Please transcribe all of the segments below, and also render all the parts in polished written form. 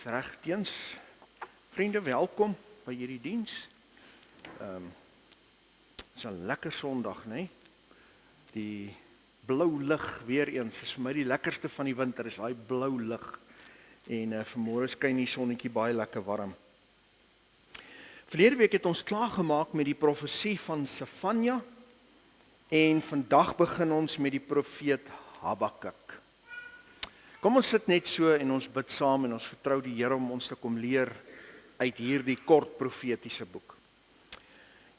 Dis reg teens. Vriende, welkom by hierdie diens. Dis 'n lekker Sondag, né? Die blou lig weer eens. Is vir my die lekkerste van die winter, is daai blou lig. En vanmôre skyn die sonnetjie baie lekker warm. Verlede week het ons klaar gemaak met die profesie van Sefanja en vandag begin ons met die profeet Habakuk. Kom ons sit net so en ons bid saam en ons vertrou die Here om ons te kom leer uit hierdie kort profetiese boek.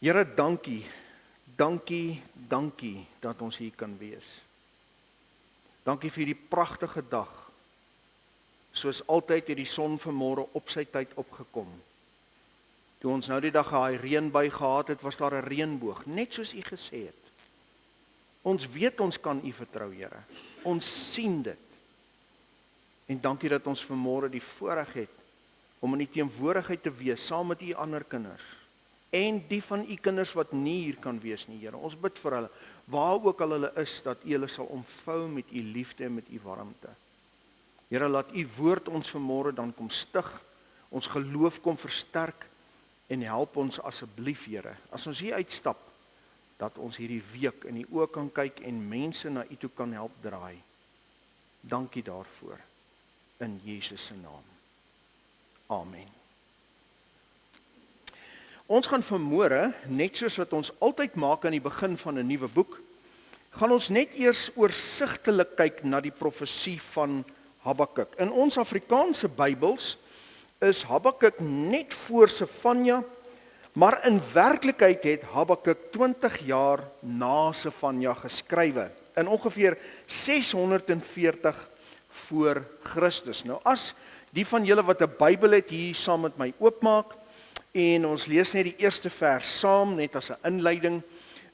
Here, dankie, dankie, dankie dat ons hier kan wees. Dankie vir die pragtige dag. Soos altyd het die son vanmôre op sy tyd opgekom. Toe ons nou die dag daai reënbui gehad het, was daar 'n reënboog, net soos U gesê het. Ons weet ons kan U vertrou, Here. Ons sien dit. En dankie dat ons vanmôre die voorreg het om in die teenwoordigheid te wees saam met U ander kinders en die van U kinders wat nie hier kan wees nie, Here. Ons bid vir hulle, waar ook al hulle is, dat U hulle sal omvou met U liefde en met U warmte. Here, laat U woord ons vanmôre dan kom stig, ons geloof kom versterk en help ons asseblief, Here, as ons hier uitstap, dat ons hierdie week in die oë kan kyk en mense na U toe kan help draai. Dankie daarvoor. In Jesus se naam. Amen. Ons gaan vanmôre, net soos wat ons altyd maak aan die begin van 'n nuwe boek, gaan ons net eers oorsigtelik kyk na die profesie van Habakuk. In ons Afrikaanse Bybels is Habakuk net voor Sefanja, maar in werklikheid het Habakuk 20 jaar na Sefanja geskrywe, in ongeveer 640 voor Christus. Nou as die van julle wat 'n Bybel het hier saam met my oopmaak en ons lees net die eerste vers saam net as 'n inleiding,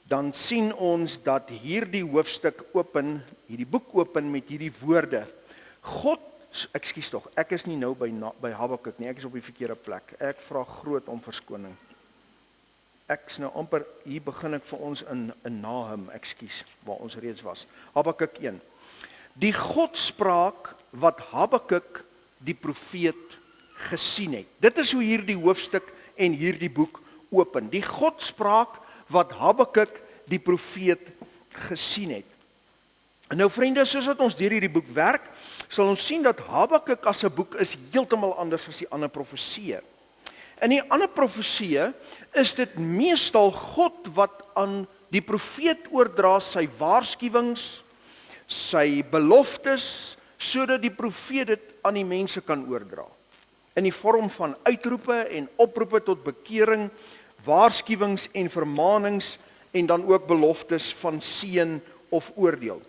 dan sien ons dat hierdie hoofstuk open, hierdie boek open met hierdie woorde. Ek is nie nou by Habakuk nie, ek is op die verkeerde plek. Ek vra groot om verskoning. Ek is nou amper, hier begin ek vir ons in Nahum, waar ons reeds was. Habakuk 1. Die Godspraak wat Habakuk die profeet gesien het. Dit is hoe hierdie hoofstuk en hierdie boek open. Die Godspraak wat Habakuk die profeet gesien het. En nou vriende, soos wat ons deur hierdie boek werk, sal ons sien dat Habakuk as 'n boek is heeltemal anders as die ander profesieë. In die ander profesieë is dit meestal God wat aan die profeet oordra sy waarskuwings, sy beloftes, sodat die profeet dit aan die mense kan oordra. In die vorm van uitroepe en oproepe tot bekering, waarskuwings en vermaanings en dan ook beloftes van seën of oordeel.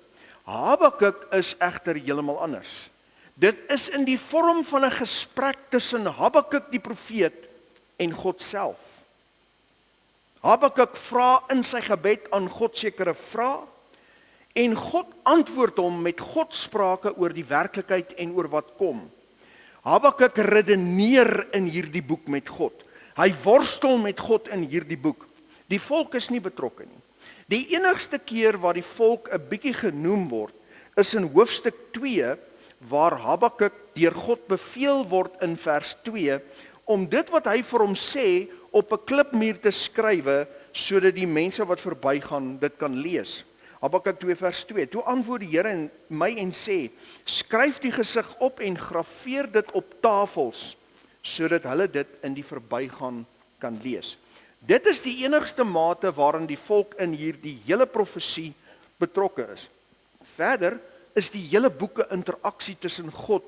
Habakuk is egter heeltemal anders. Dit is in die vorm van 'n gesprek tussen Habakuk die profeet en God self. Habakuk vra in sy gebed aan God sekere vrae en God antwoord hom met Godsprake oor die werklikheid en oor wat kom. Habakuk redeneer in hierdie boek met God. Hy worstel met God in hierdie boek. Die volk is nie betrokke nie. Die enigste keer waar die volk 'n bietjie genoem word, is in hoofstuk 2, waar Habakuk deur God beveel word in vers 2, om dit wat hy vir hom sê, op 'n klipmuur te skrywe, sodat die mense wat verbygaan dit kan lees. Habakuk 2 vers 2, toe antwoord die Here my en sê, skryf die gesig op en grafeer dit op tafels, sodat hulle dit in die verbygaan kan lees. Dit is die enigste mate waarin die volk in hierdie hele profesie betrokke is. Verder is die hele boeke interaksie tussen God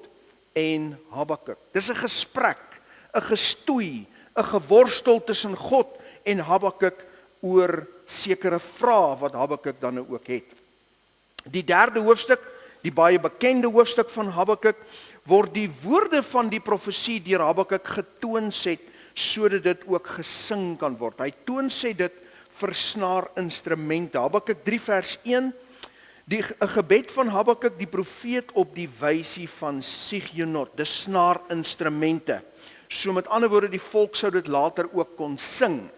en Habakuk. Dis 'n gesprek, 'n gestoei, 'n geworstel tussen God en Habakuk oor sekere vrae wat Habakuk dan nou ook het. Die 3de hoofstuk, die baie bekende hoofstuk van Habakuk, word die woorde van die profesie deur Habakuk getoonset, sodat dit ook gesing kan word. Hy toonset dit vir snaarinstrumente. Habakuk 3 vers 1, 'n gebed van Habakuk die profeet op die wysie van Sigionot, dis snaarinstrumente. So met ander woorde, die volk sou dit later ook kon sing.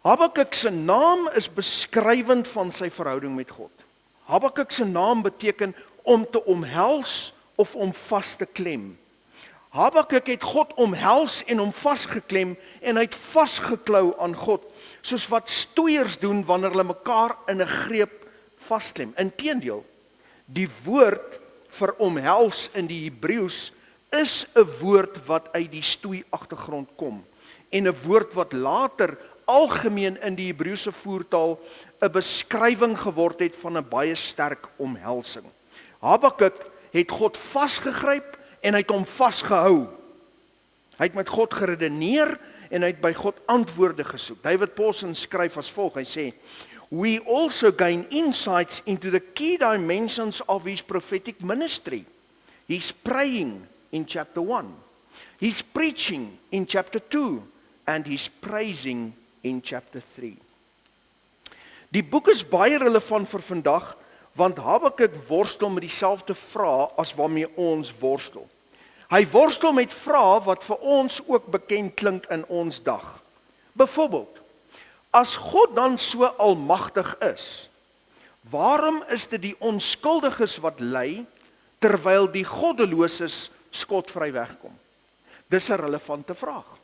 Habakuk se naam is beskrywend van sy verhouding met God. Habakuk se naam beteken om te omhels of om vas te klem. Habakuk het God omhels en hom vasgeklem en hy het vasgeklou aan God, soos wat stoeiers doen wanneer hulle mekaar in 'n greep vasklem. Inteendeel, die woord vir omhels in die Hebreëus is 'n woord wat uit die stoei agtergrond kom en 'n woord wat later algemeen in die Hebreëse voertaal 'n beskrywing geword het van 'n baie sterk omhelsing. Habakuk het God vasgegryp en hy het hom vasgehou. Hy het met God geredeneer en hy het by God antwoorde gesoek. David Pawson skryf as volg, hy sê, "We also gain insights into the key dimensions of his prophetic ministry. He's praying in chapter 1. He's preaching in chapter 2 and he's praising in chapter 3." Die boek is baie relevant vir vandag, want Habakuk worstel met dieselfde vrae as waarmee ons worstel. Hy worstel met vrae wat vir ons ook bekend klink in ons dag. Byvoorbeeld, as God dan so almagtig is, waarom is dit die onskuldiges wat ly, terwyl die goddeloses skotvry wegkom? Dis 'n relevante vraag.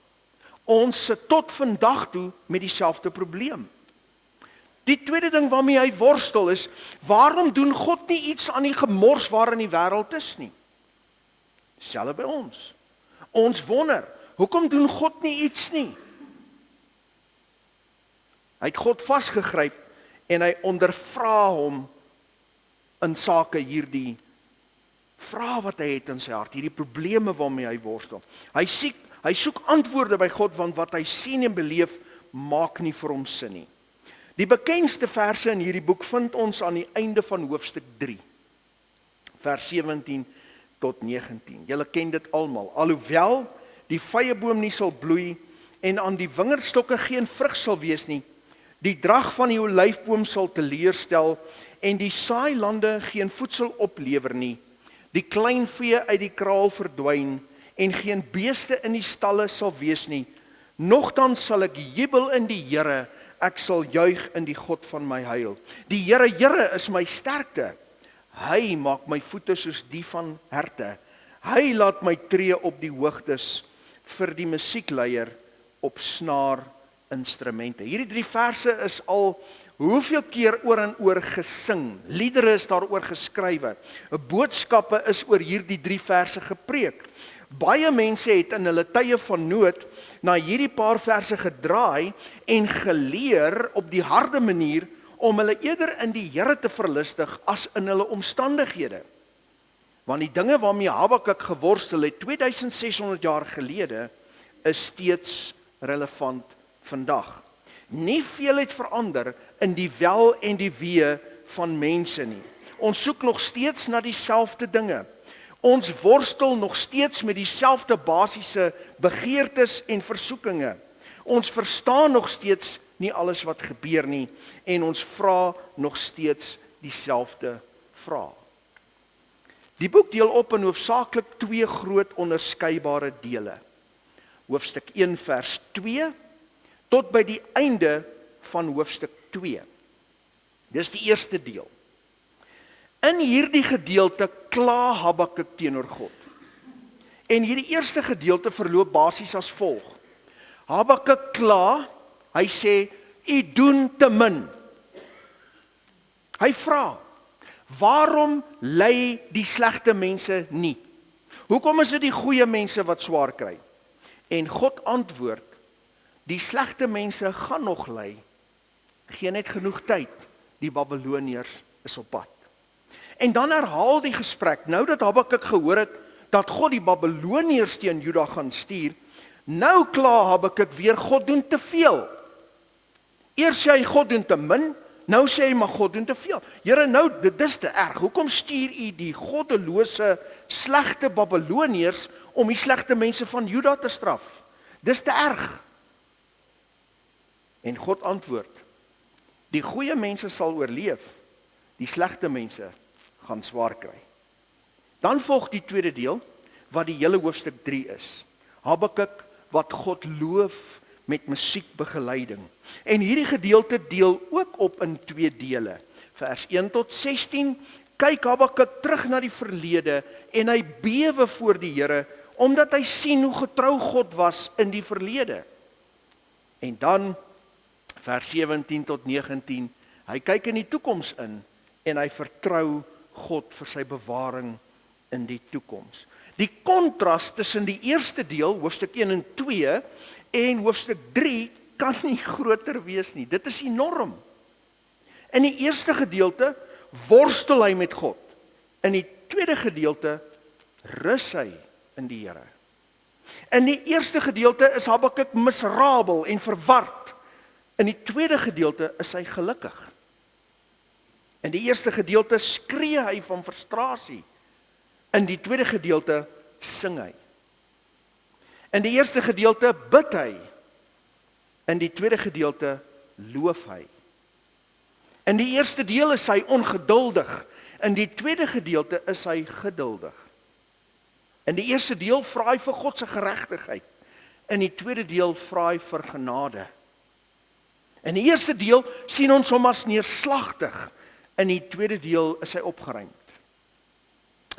Ons sit tot vandag toe met dieselfde probleem. Die tweede ding waarmee hy worstel is, waarom doen God nie iets aan die gemors waarin die wêreld is nie? Selfs by ons. Ons wonder, hoekom doen God nie iets nie? Hy het God vasgegryp en hy ondervra hom in sake hierdie vrae wat hy het in sy hart, hierdie probleme waarmee hy worstel. Hy soek antwoorde by God, want wat hy sien en beleef maak nie vir hom sin nie. Die bekendste verse in hierdie boek vind ons aan die einde van hoofstuk 3, vers 17 tot 19. Julle ken dit almal. Alhoewel die vyeboom nie sal bloei en aan die wingerdstokke geen vrug sal wees nie, die drag van die olyfboom sal teleurstel en die saailande geen voedsel oplewer nie, die kleinvee uit die kraal verdwyn en geen beeste in die stalle sal wees nie, nogtans sal ek jubel in die Here, ek sal juig in die God van my heil. Die Here is my sterkte. Hy maak my voete soos die van herte. Hy laat my tree op die hoogtes vir die musiekleier op snaarinstrumente. Hierdie 3 verse is al hoeveel keer oor en oor gesing. Liedere is daaroor geskrywe. 'n Boodskappe is oor hierdie 3 verse gepreek. Baie mense het in hulle tye van nood na hierdie paar verse gedraai en geleer op die harde manier om hulle eerder in die Here te verlustig as in hulle omstandighede. Want die dinge waarmee Habakuk geworstel het 2600 jaar gelede is steeds relevant vandag. Nie veel het verander in die wel en die wee van mense nie. Ons soek nog steeds na dieselfde dinge. Ons worstel nog steeds met dieselfde basiese begeertes en versoekinge. Ons verstaan nog steeds nie alles wat gebeur nie en ons vra nog steeds dieselfde vrae. Die boek deel op in hoofsaaklik 2 groot onderskeidbare dele. Hoofstuk 1 vers 2 tot by die einde van hoofstuk 2. Dis die eerste deel. In hierdie gedeelte kla Habakuk teenoor God. En hierdie eerste gedeelte verloop basies as volg. Habakuk kla, hy sê, "U doen te min." Hy vra, "Waarom ly die slegte mense nie? Hoekom is dit die goeie mense wat swaar kry?" En God antwoord, "Die slegte mense gaan nog ly. Gee net genoeg tyd, die Babiloniërs is op pad." En dan herhaal die gesprek, nou dat Habakuk gehoor het, dat God die Babiloniërs teen Juda gaan stuur, nou kla Habakuk weer, God doen te veel. Eers sê hy, God doen te min, nou sê hy, maar God doen te veel. Here, nou, dit is te erg, hoekom stuur u die goddelose, slegte Babiloniërs, om die slegte mense van Juda te straf? Dis te erg. En God antwoord, die goeie mense sal oorleef, die slegte mense gaan swaar kry. Dan volg die tweede deel, wat die hele hoofstuk 3 is. Habakuk wat God loof met musiekbegeleiding. En hierdie gedeelte deel ook op in 2 dele. Vers 1 tot 16, kyk Habakuk terug na die verlede en hy bewe voor die Here omdat hy sien hoe getrou God was in die verlede. En dan, vers 17 tot 19, hy kyk in die toekoms in, en hy vertrou God vir sy bewaring in die toekoms. Die kontras tussen die eerste deel, hoofstuk 1 en 2, en hoofstuk 3, kan nie groter wees nie. Dit is enorm. In die eerste gedeelte, worstel hy met God. In die tweede gedeelte, rus hy in die Here. In die eerste gedeelte is Habakuk miserabel en verward. In die tweede gedeelte is hy gelukkig. In die eerste gedeelte skree hy van frustrasie. In die tweede gedeelte sing hy. In die eerste gedeelte bid hy. In die tweede gedeelte loof hy. In die eerste deel is hy ongeduldig. In die tweede gedeelte is hy geduldig. In die eerste deel vra hy vir God se geregtigheid. In die tweede deel vra hy vir genade. In die eerste deel sien ons hom as neerslagtig. In die tweede deel is hy opgeruimd.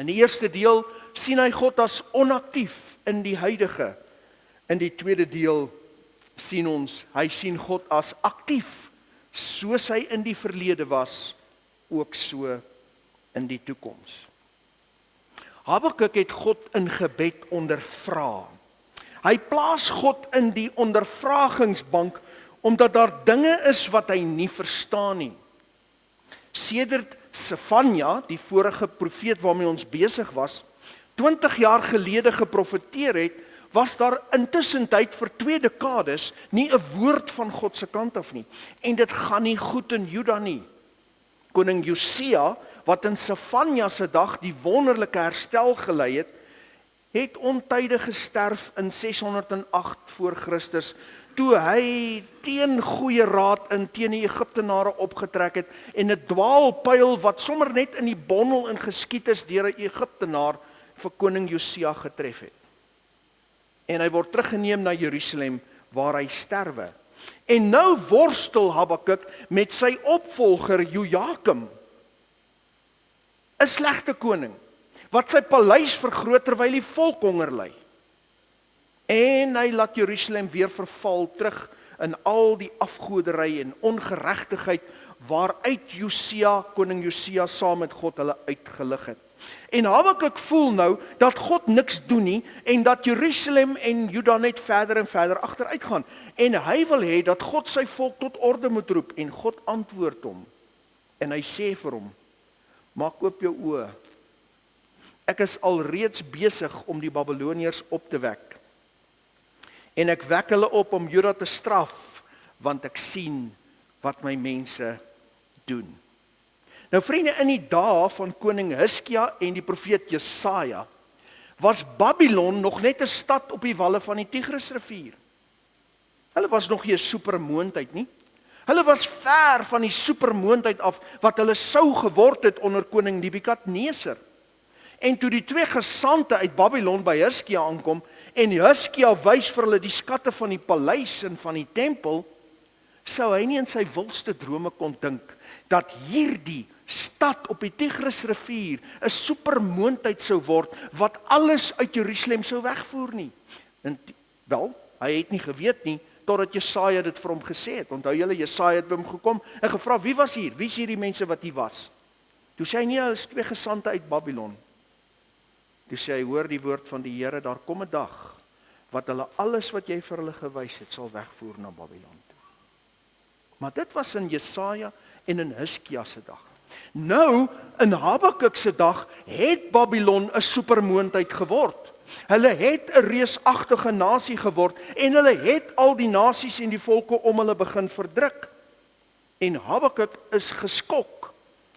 In die eerste deel sien hy God as onaktief in die huidige. In die tweede deel hy sien God as aktief, soos hy in die verlede was, ook so in die toekoms. Habakuk het God in gebed ondervra. Hy plaas God in die ondervragingsbank, omdat daar dinge is wat hy nie verstaan nie. Sedert Sefanja, die vorige profeet waarmee ons besig was, 20 jaar gelede geprofeteer het, was daar intussen tyd vir 2 dekades nie 'n woord van God se kant af nie. En dit gaan nie goed in Juda nie. Koning Josia, wat in Sefanja se dag die wonderlike herstel gelei het, het ontydig gesterf in 608 voor Christus, toe hy teen goeie raad in teen die Egiptenare opgetrek het, en 'n dwaalpyl wat sommer net in die bondel ingeskiet is deur 'n Egiptenaar vir koning Josia getref het. En hy word teruggeneem na Jerusalem, waar hy sterwe. En nou worstel Habakuk met sy opvolger Jojakim, 'n slegte koning, wat sy paleis vergroot terwyl die volk honger ly. En hy laat Jerusalem weer verval terug in al die afgoderry en ongeregtigheid waaruit koning Josia saam met God hulle uitgelig het. En Habakuk voel nou dat God niks doen nie en dat Jerusalem en Juda net verder en verder agteruit gaan. En hy wil hê dat God sy volk tot orde moet roep en God antwoord hom. En hy sê vir hom: "Maak oop jou oë. Ek is alreeds besig om die Babiloniërs op te wek. En ek wek hulle op om Juda te straf, want ek sien wat my mense doen." Nou vriende, in die dae van koning Hiskia en die profeet Jesaja, was Babylon nog net 'n stad op die walle van die Tigrisrivier. Hulle was nog nie 'n supermoondheid nie. Hulle was ver van die supermoondheid af wat hulle sou geword het onder koning Nebukadneser. En toe die 2 gesante uit Babylon by Hiskia aankom, en Hiskia wys vir hulle die skatte van die paleis en van die tempel, sou hy nie in sy wildste drome kon dink dat hierdie stad op die Tigrisrivier 'n supermoondheid sou word wat alles uit Jerusalem sou wegvoer nie. En wel, hy het nie geweet nie totdat Jesaja dit vir hom gesê het. Onthou julle, Jesaja het by hom gekom en gevra: "Wie was hier? Wie is hierdie mense wat hier was?" Toe sê hy: "Nee, hulle is 2 gesante uit Babylon." Toe sê hy: "Hoor die woord van die Here, daar kom 'n dag wat hulle alles wat jy vir hulle gewys het sal wegvoer na Babylon toe." Maar dit was in Jesaja en in Hiskia se dag. Nou, in Habakuk se dag, het Babylon 'n supermoondheid geword. Hulle het 'n reusagtige nasie geword, en hulle het al die nasies en die volke om hulle begin verdruk. En Habakuk is geskok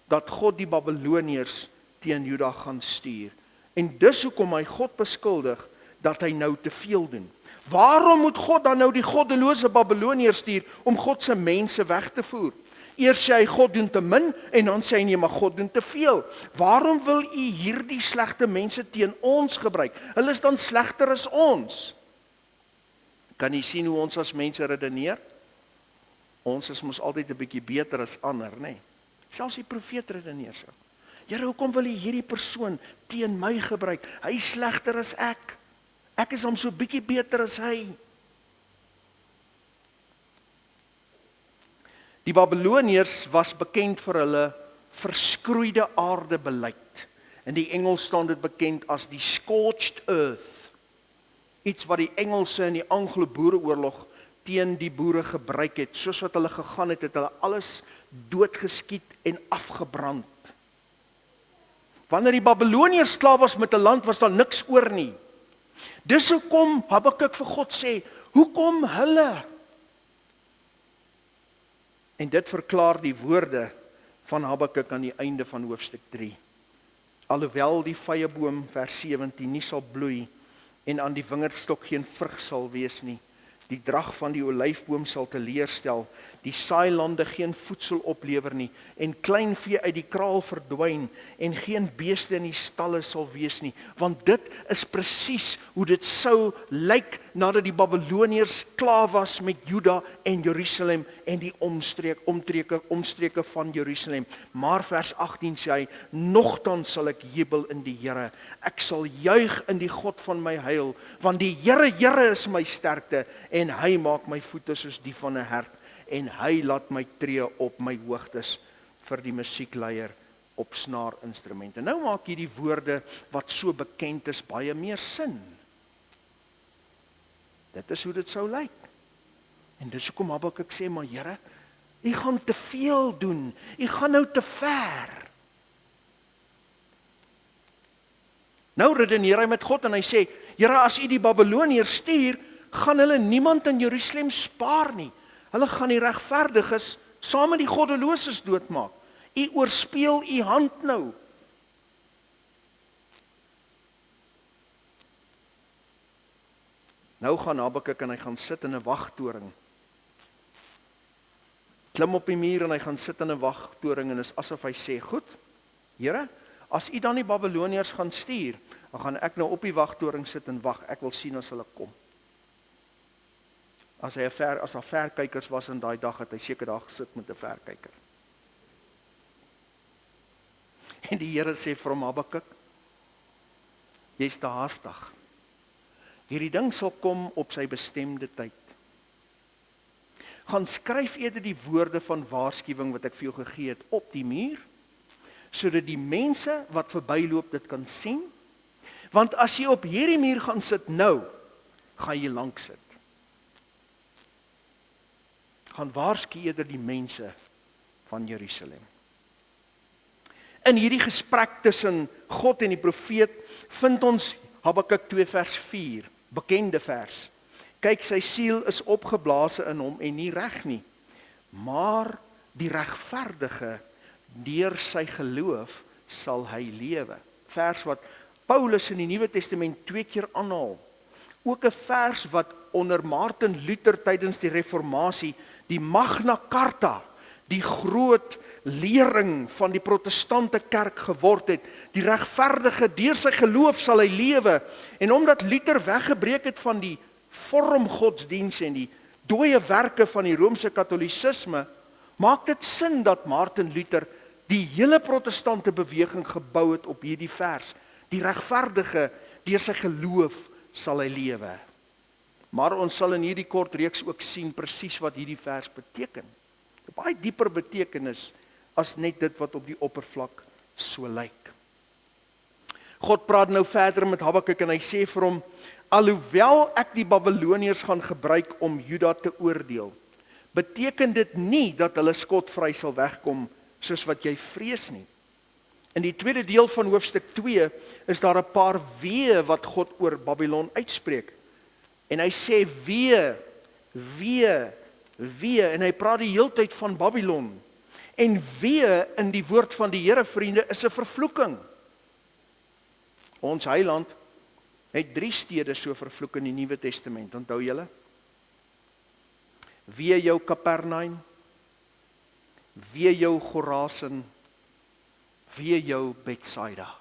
dat God die Babiloniërs teen Juda gaan stuur. En dis hoekom hy God beskuldig dat hy nou te veel doen. Waarom moet God dan nou die goddelose Babiloniërs stuur om God se mense weg te voer? Eers sê hy God doen te min, en dan sê hy nee, maar God doen te veel. Waarom wil u hierdie slegte mense teen ons gebruik? Hulle is dan slegter as ons. Kan jy sien hoe ons as mense redeneer? Ons is mos altyd 'n bietjie beter as ander, nê? Selfs die profeet redeneer so. Here, hoekom wil u hierdie persoon teen my gebruik? Hy is slegter as ek. Ek is hom so bietjie beter as hy. Die Babiloniërs was bekend vir hulle verskroeide aarde beleid. In die Engels staan dit bekend as die scorched earth. Iets wat die Engelse in die Anglo-Boereoorlog teen die boere gebruik het. Soos wat hulle gegaan het, het hulle alles doodgeskiet en afgebrand. Wanneer die Babiloniërs klaar was met 'n land, was daar niks oor nie. Dis hoekom Habakuk vir God sê, hoekom hulle? En dit verklaar die woorde van Habakuk aan die einde van hoofstuk 3. Alhoewel die vyeboom, vers 17, nie sal bloei en aan die wingerdstok geen vrug sal wees nie, die drag van die olyfboom sal teleurstel, die saailande geen voedsel oplewer nie, en kleinvee uit die kraal verdwyn, en geen beeste in die stalle sal wees nie, want dit is presies hoe dit sou lyk nadat die Babiloniërs klaar was met Juda en Jerusalem en die omstreke van Jerusalem. Maar vers 18 sê hy, nogtans sal ek jubel in die Here, ek sal juig in die God van my heil, want die Here is my sterkte, en hy maak my voete soos die van 'n hert, en hy laat my tree op my hoogtes vir die musiekleier op snaarinstrumente. Nou maak hierdie woorde wat so bekend is baie meer sin. Dit is hoe dit sou lyk. En dis hoekom Habakuk sê, maar Here, U gaan te veel doen. U gaan nou te ver. Nou redeneer hy met God en hy sê, Here, as U die Babiloniërs stuur, gaan hulle niemand in Jerusalem spaar nie. Hulle gaan die regverdiges saam met die goddeloses doodmaak. U oorspeel U hand nou. Nou gaan Habakuk en hy gaan sit in 'n wagtoring. Klim op die muur en hy gaan sit in 'n wagtoring en is asof hy sê, goed, Here, as U dan die Babiloniërs gaan stuur, dan gaan ek nou op die wagtoring sit en wag. Ek wil sien as hulle kom. As daar verkykers was in daai dag, het hy seker daar gesit met 'n verkyker. En die Here sê vir hom, Habakuk, jy's te haastig. Hierdie ding sal kom op sy bestemde tyd. Gaan skryf eerder die woorde van waarskuwing wat ek vir jou gegee het op die muur, sodat die mense wat verbyloop dit kan sien. Want as jy op hierdie muur gaan sit nou, gaan jy lank sit. Gaan waarsku eerder die mense van Jerusalem. In hierdie gesprek tussen God en die profeet vind ons Habakuk 2 vers 4, bekende vers. Kyk, sy siel is opgeblaas in hom en nie reg nie, maar die regverdige deur sy geloof sal hy lewe. Vers wat Paulus in die Nuwe Testament 2 keer aanhaal. Ook 'n vers wat onder Martin Luther tydens die Reformatie, die Magna Carta, die groot lering van die protestante kerk geword het. Die regverdige deur sy geloof sal hy lewe. En omdat Luther weggebreek het van die vormgodsdienst en die dooie werke van die Romeinse Katolicisme, maak dit sin dat Martin Luther die hele protestante beweging gebou het op hierdie vers. Die regverdige deur sy geloof sal hy lewe. Maar ons sal in hierdie kort reeks ook sien presies wat hierdie vers beteken. 'n Baie dieper betekenis as net dit wat op die oppervlak so lyk. God praat nou verder met Habakuk en hy sê vir hom, alhoewel ek die Babiloniërs gaan gebruik om Juda te oordeel, beteken dit nie dat hulle skotvry sal wegkom soos wat jy vrees nie. In die tweede deel van hoofstuk 2 is daar 'n paar wee wat God oor Babylon uitspreek. En hy sê wee, en hy praat die heeltyd van Babylon. En wee in die woord van die Here, vriende, is 'n vervloeking. Ons heiland het 3 stede so vervloek in die Nuwe Testament, onthou julle? Wee jou Kapernaum, wee jou Chorazin, wee jou Betsaida.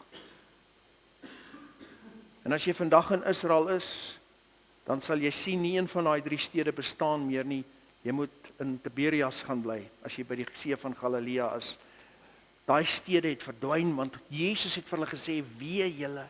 En as jy vandag in Israel is, dan sal jy sien nie een van daai 3 stede bestaan meer nie. Jy moet in Tiberias gaan bly, as jy by die see van Galilea is. Daai stede het verdwyn, want Jesus het vir hulle gesê, wee julle.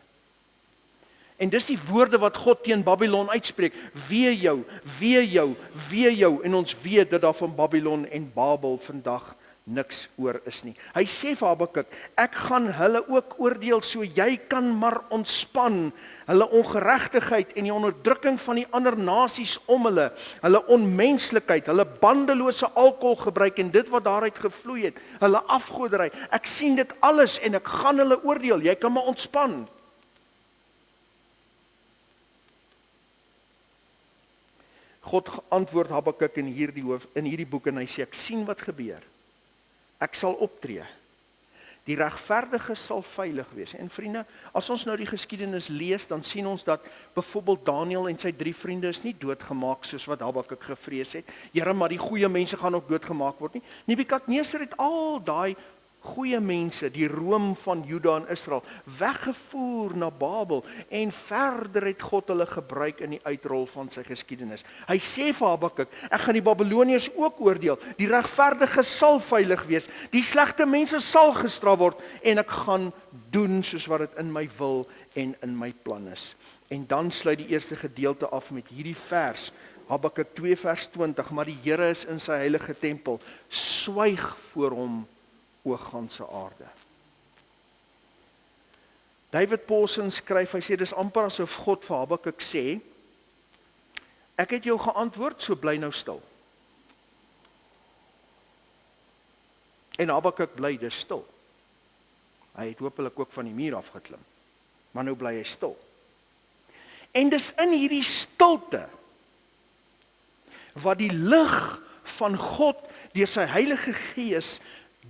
En dis die woorde wat God teen Babylon uitspreek. Wee jou, wee jou, wee jou. En ons weet dat daar van Babylon en Babel vandag niks oor is nie. Hy sê vir Habakuk, ek gaan hulle ook oordeel, so jy kan maar ontspan. Hulle ongeregtigheid en die onderdrukking van die ander nasies om hulle onmenslikheid, hulle bandelose alkoholgebruik en dit wat daaruit gevloei het, hulle afgoderry. Ek sien dit alles en ek gaan hulle oordeel. Jy kan maar ontspan. God antwoord Habakuk in hierdie boek en hy sê, ek sien wat gebeur. Ek sal optree. Die regverdige sal veilig wees. En vriende, as ons nou die geskiedenis lees, dan sien ons dat byvoorbeeld Daniël en sy 3 vriende is nie doodgemaak soos wat Habakuk gevrees het. Here, maar die goeie mense gaan ook doodgemaak word nie. Nebukadneser het al daai goeie mense, die room van Juda en Israel, weggevoer na Babel en verder het God hulle gebruik in die uitrol van sy geskiedenis. Hy sê vir Habakuk, ek gaan die Babyloniërs ook oordeel, die regverdige sal veilig wees, die slegte mense sal gestraf word en ek gaan doen soos wat dit in my wil en in my plan is. En dan sluit die eerste gedeelte af met hierdie vers, Habakuk 2 vers 20, maar die Here is in sy heilige tempel, swyg voor hom o ganse aarde. David Pawson skryf, hy sê dis amper asof God vir Habakuk sê, ek het jou geantwoord, so bly nou stil. En Habakuk bly dus stil. Hy het hopelik ook van die muur afgeklim, maar nou bly hy stil. En dis in hierdie stilte wat die lig van God deur sy Heilige Gees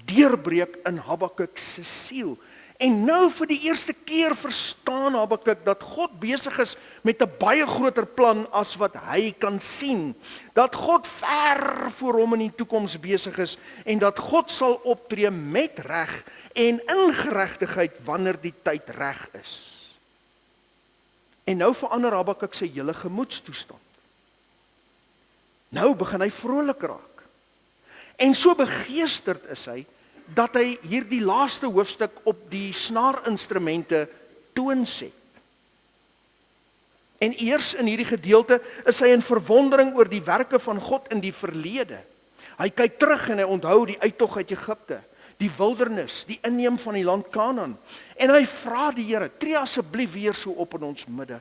deurbreek in Habakuk se siel. En nou vir die eerste keer verstaan Habakuk dat God besig is met 'n baie groter plan as wat hy kan sien. Dat God ver voor hom in die toekoms besig is en dat God sal optree met reg en in geregtigheid wanneer die tyd reg is. En nou verander Habakuk sy hele gemoedstoestand. Nou begin hy vrolik raak. En so begeesterd is hy, dat hy hierdie laaste hoofstuk op die snaarinstrumente toonset. En eers in hierdie gedeelte is hy in verwondering oor die werke van God in die verlede. Hy kyk terug en hy onthou die uittog uit Egipte, die wildernis, die inneem van die land Kanaan. En hy vra die Here, tree asseblief weer so op in ons midde.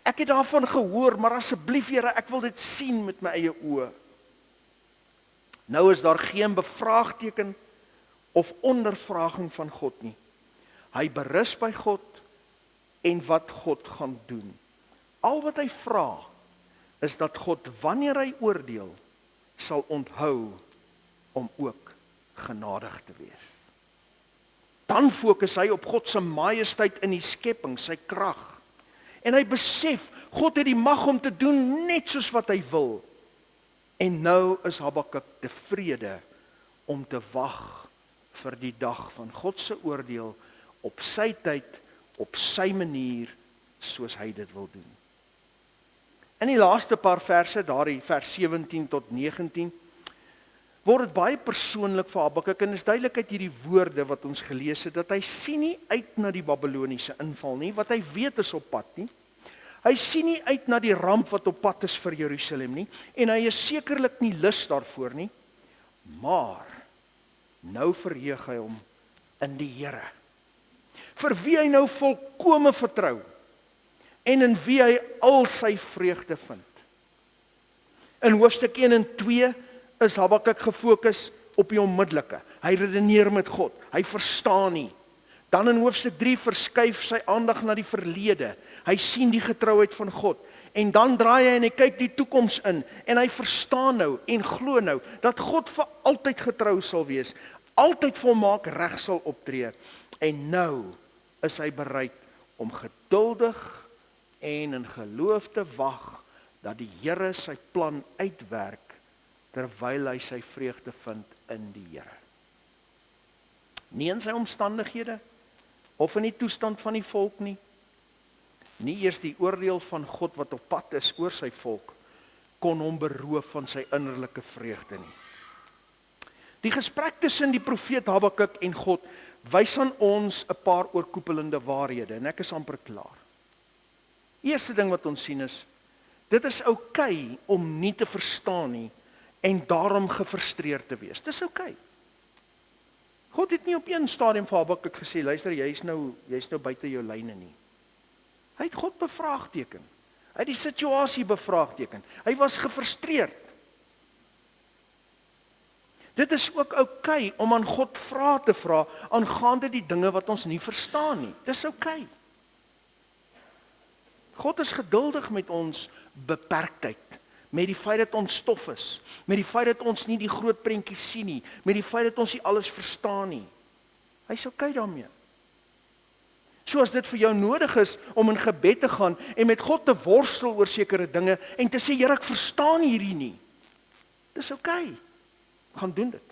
Ek het daarvan gehoor, maar asseblief Here, ek wil dit sien met my eie oë. Nou is daar geen bevraagteken of ondervraging van God nie. Hy berus by God en wat God gaan doen. Al wat hy vra is dat God, wanneer hy oordeel, sal onthou om ook genadig te wees. Dan fokus hy op God se majesteit in die skepping, sy krag. En hy besef, God het die mag om te doen net soos wat hy wil. En nou is Habakuk tevrede om te wag vir die dag van God se oordeel op sy tyd, op sy manier, soos hy dit wil doen. In die laaste paar verse, daardie vers 17 tot 19, word dit baie persoonlik vir Habakuk en is duidelik uit hierdie woorde wat ons gelees het, dat hy sien nie uit na die Babyloniese inval nie, wat hy weet is op pad nie. Hy sien nie uit na die ramp wat op pad is vir Jerusalem nie, en hy is sekerlik nie lus daarvoor nie, maar nou verheug hy hom in die Here, vir wie hy nou volkome vertrou, en in wie hy al sy vreugde vind. In hoofstuk 1 en 2 is Habakuk gefokus op die onmiddellike. Hy redeneer met God, hy verstaan nie. Dan in hoofstuk 3 verskuif sy aandag na die verlede. Hy sien die getrouheid van God. En dan draai hy en hy kyk die toekoms in. En hy verstaan nou en glo nou dat God vir altyd getrou sal wees. Altyd volmaak reg sal optree. En nou is hy bereid om geduldig en in geloof te wag dat die Here sy plan uitwerk terwyl hy sy vreugde vind in die Here. Nie in sy omstandighede of in die toestand van die volk nie. Nie eers die oordeel van God wat op pad is oor sy volk kon hom beroof van sy innerlike vreugde nie. Die gesprek tussen die profeet Habakuk en God wys aan ons 'n paar oorkoepelende waarhede en ek is amper klaar. Eerste ding wat ons sien is, dit is oukei om nie te verstaan nie en daarom gefrustreerd te wees. Dis oukei. God het nie op een stadium vir Habakuk gesê, luister, jy's nou buite jou lyne nie. Hy het God bevraagteken. Hy het die situasie bevraagteken. Hy was gefrustreerd. Dit is ook oukei om aan God vrae te vra aangaande die dinge wat ons nie verstaan nie. Dis oukei. God is geduldig met ons beperktheid, met die feit dat ons stof is, met die feit dat ons nie die groot prentjie sien nie, met die feit dat ons nie alles verstaan nie. Hy's oukei daarmee. So as dit vir jou nodig is om in gebed te gaan en met God te worstel oor sekere dinge en te sê, Here, ek verstaan hierdie nie. Dis oukei. Gaan doen dit.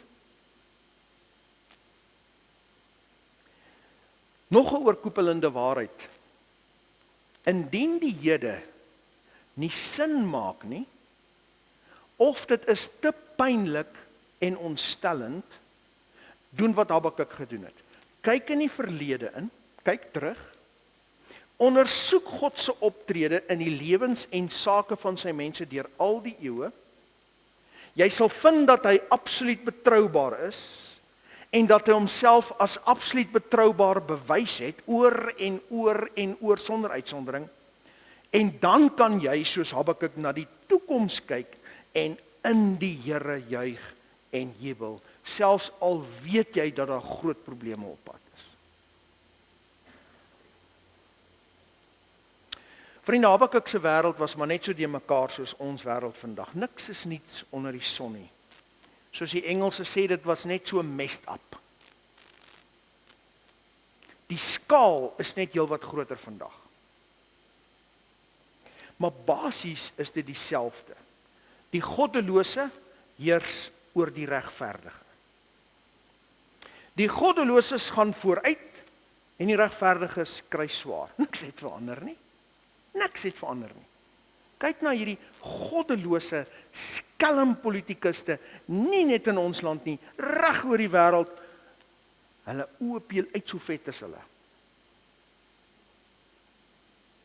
Nog 'n oorkoepelende waarheid. Indien die Here nie sin maak nie, of dit is te pynlik en ontstellend, doen wat Habakuk gedoen het. Kyk in die verlede in, kyk terug, ondersoek God se optrede in die lewens en sake van sy mense deur al die eeue. Jy sal vind dat hy absoluut betroubaar is en dat hy homself as absoluut betroubaar bewys het oor en oor en oor sonder uitsondering. En dan kan jy soos Habakuk na die toekoms kyk en in die Here juig en jubel, selfs al weet jy dat daar groot probleme op pad is. Vriende, Habakuk se wêreld was maar net so deur mekaar soos ons wêreld vandag. Niks is niets onder die son nie. Soos die Engelse sê, dit was net so messed up. Die skaal is net heelwat groter vandag. Maar basies is dit dieselfde. Die goddelose heers oor die regverdige. Die goddeloses gaan vooruit en die regverdiges kry swaar. Niks het verander nie. Niks het verander nie. Kyk na hierdie goddelose skelmpolitikuste, nie net in ons land nie, reg oor die wêreld. Hulle oë peel uit so vet as hulle.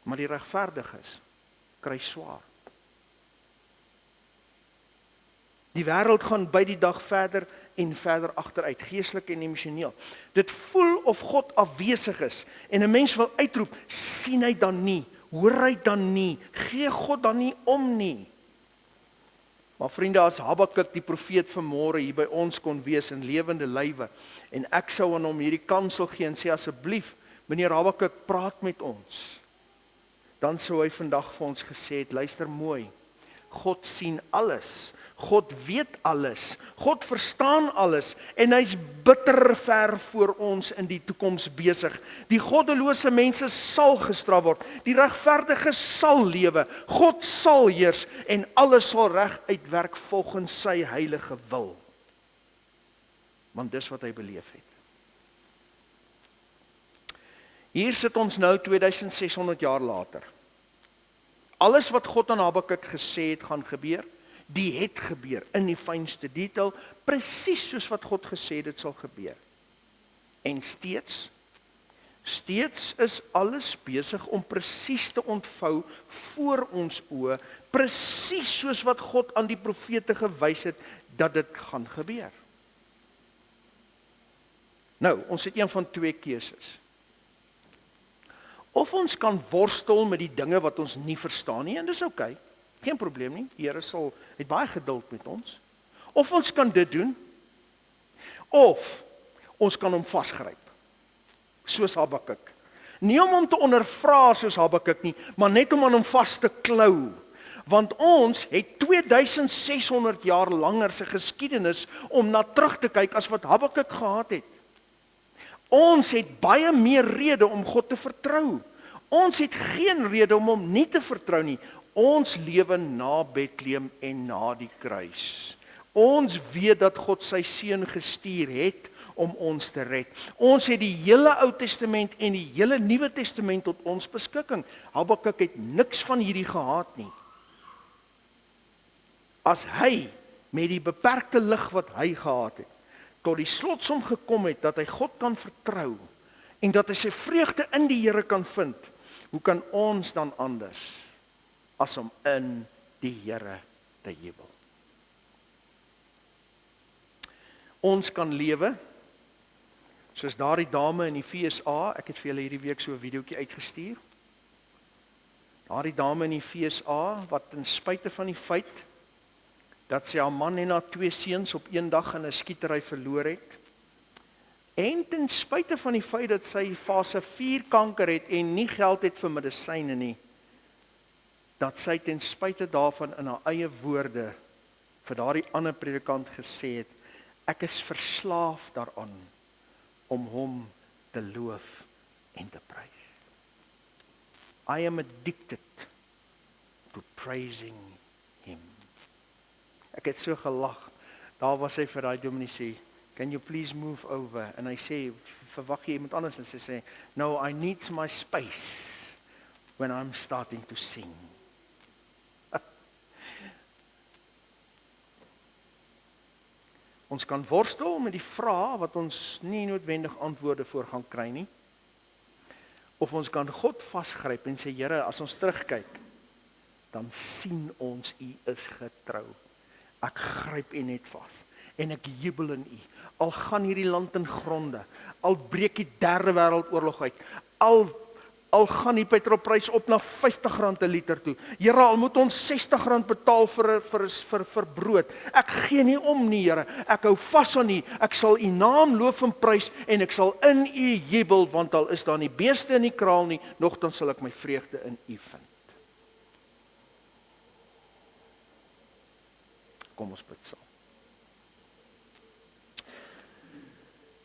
Maar die regverdiges kry swaar. Die wêreld gaan by die dag verder en verder agteruit, geestelik en emosioneel. Dit voel of God afwesig is en 'n mens wil uitroep, sien hy dan nie, hoor hy dan nie, gee God dan nie om nie. Maar vriende, as Habakuk die profeet vanmôre hier by ons kon wees in lewende lywe en ek sou aan hom hierdie kansel gee en sê asseblief, meneer Habakuk, praat met ons. Dan sou hy vandag vir ons gesê het, luister mooi, God sien alles, God weet alles, God verstaan alles en hy's bitter ver voor ons in die toekoms besig. Die goddelose mense sal gestraf word, die regverdiges sal lewe, God sal heers en alles sal reg uitwerk volgens sy heilige wil. Want dis wat hy beleef het. Hier sit ons nou 2600 jaar later. Alles wat God aan Habakuk gesê het gaan gebeur, die het gebeur in die fynste detail, presies soos wat God gesê het dit sal gebeur. En steeds is alles besig om presies te ontvou voor ons oë, presies soos wat God aan die profete gewys het dat dit gaan gebeur. Nou, ons het een van twee keuses. Of ons kan worstel met die dinge wat ons nie verstaan nie, en dis oukei, geen probleem nie, die Here het baie geduld met ons. Of ons kan dit doen, of ons kan hom vasgryp, soos Habakuk. Nie om hom te ondervra soos Habakuk nie, maar net om aan hom vas te klou. Want ons het 2600 jaar langer se geskiedenis om na terug te kyk as wat Habakuk gehad het. Ons het baie meer rede om God te vertrou. Ons het geen rede om hom nie te vertrou nie. Ons lewe na Bethlehem en na die kruis. Ons weet dat God sy seun gestuur het om ons te red. Ons het die hele Ou Testament en die hele Nuwe Testament tot ons beskikking. Habakuk het niks van hierdie gehad nie. As hy met die beperkte lig wat hy gehad het, tot die slotsom gekom het dat hy God kan vertrou en dat hy sy vreugde in die Here kan vind, hoe kan ons dan anders as om in die Here te jubel? Ons kan lewe soos daardie dame in die FSA, ek het vir julle hierdie week so 'n videoetjie uitgestuur. Daardie dame in die FSA wat ten spyte van die feit dat sy haar man en haar 2 seuns op een dag in 'n skietery verloor het, en ten spyte van die feit dat sy fase 4 kanker het en nie geld het vir medisyne nie, dat sy ten spyte daarvan in haar eie woorde vir daardie ander predikant gesê het, ek is verslaaf daaraan om hom te loof en te prys. I am addicted to praising him. Ek het so gelag. Daar was hy vir daai dominee sê, can you please move over? En hy sê, verwag jy iemand anders? En sy sê, no, I need my space when I'm starting to sing. Ons kan worstel met die vrae wat ons nie noodwendig antwoorde voor gaan kry nie. Of ons kan God vasgryp en sê, Here, as ons terugkyk, dan sien ons U is getrou. Ek gryp U net vas en ek jubel in U. Al gaan hierdie land in gronde, al breek die 3de wêreldoorlog uit, al gaan die petrolprys op na R50 'n liter toe. Here, al moet ons R60 betaal vir brood. Ek gee nie om nie, Here. Ek hou vas aan U. Ek sal U naam loof en prys en ek sal in U jubel, want al is daar nie beeste in die kraal nie, nogtans sal ek my vreugde in U vind. Kom ons bid saam.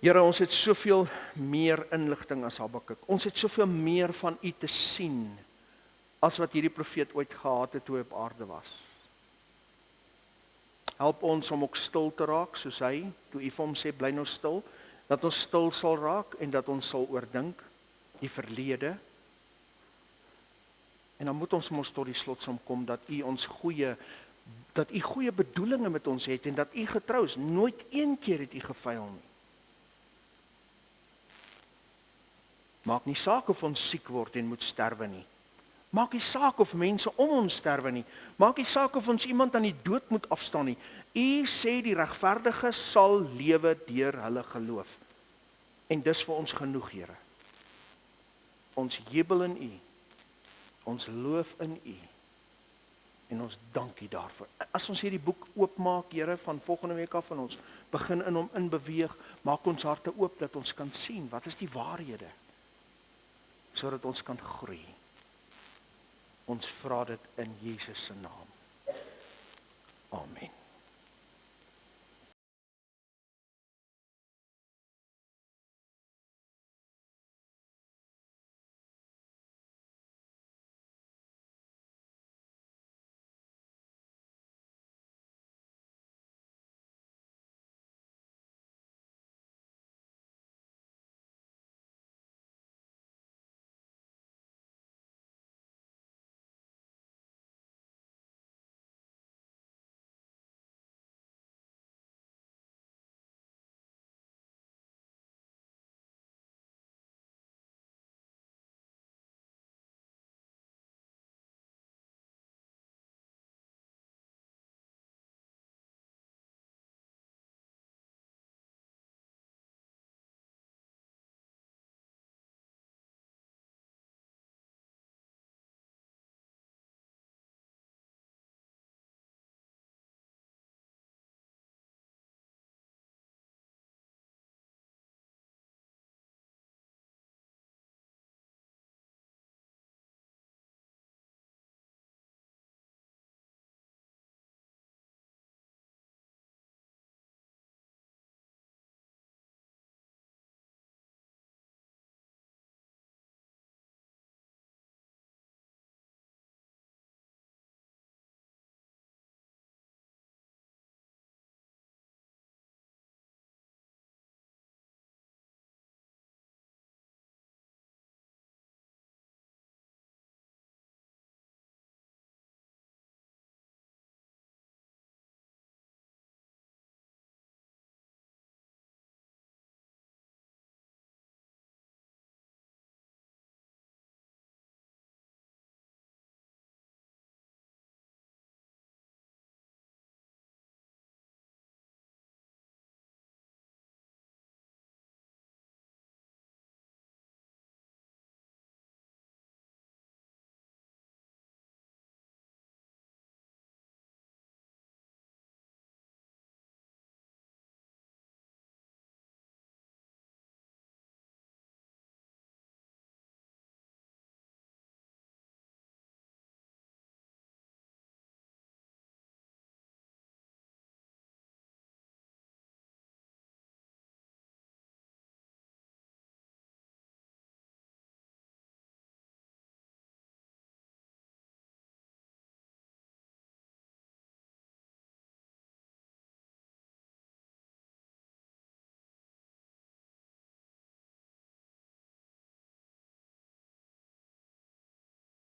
Here, ons het soveel meer inligting as Habakuk. Ons het soveel meer van U te sien as wat hierdie profeet ooit gehad het toe hy op aarde was. Help ons om ook stil te raak soos hy, toe U vir hom sê bly nou stil, dat ons stil sal raak en dat ons sal oordink die verlede. En dan moet ons mos tot die slotsom kom dat U goeie bedoelinge met ons het en dat U getrou is. Nooit een keer het U gefaal nie. Maak nie saak of ons siek word en moet sterwe nie. Maak nie saak of mense om ons sterwe nie. Maak nie saak of ons iemand aan die dood moet afstaan nie. U sê die regverdige sal lewe deur hulle geloof. En dis vir ons genoeg, Here. Ons jubel in U. Ons loof in U. En ons dank U daarvoor. As ons hierdie boek oopmaak, Here, van volgende week af en ons begin in hom inbeweeg, maak ons harte oop dat ons kan sien wat is die waarhede, sodat ons kan groei. Ons vra dit in Jesus se naam. Amen.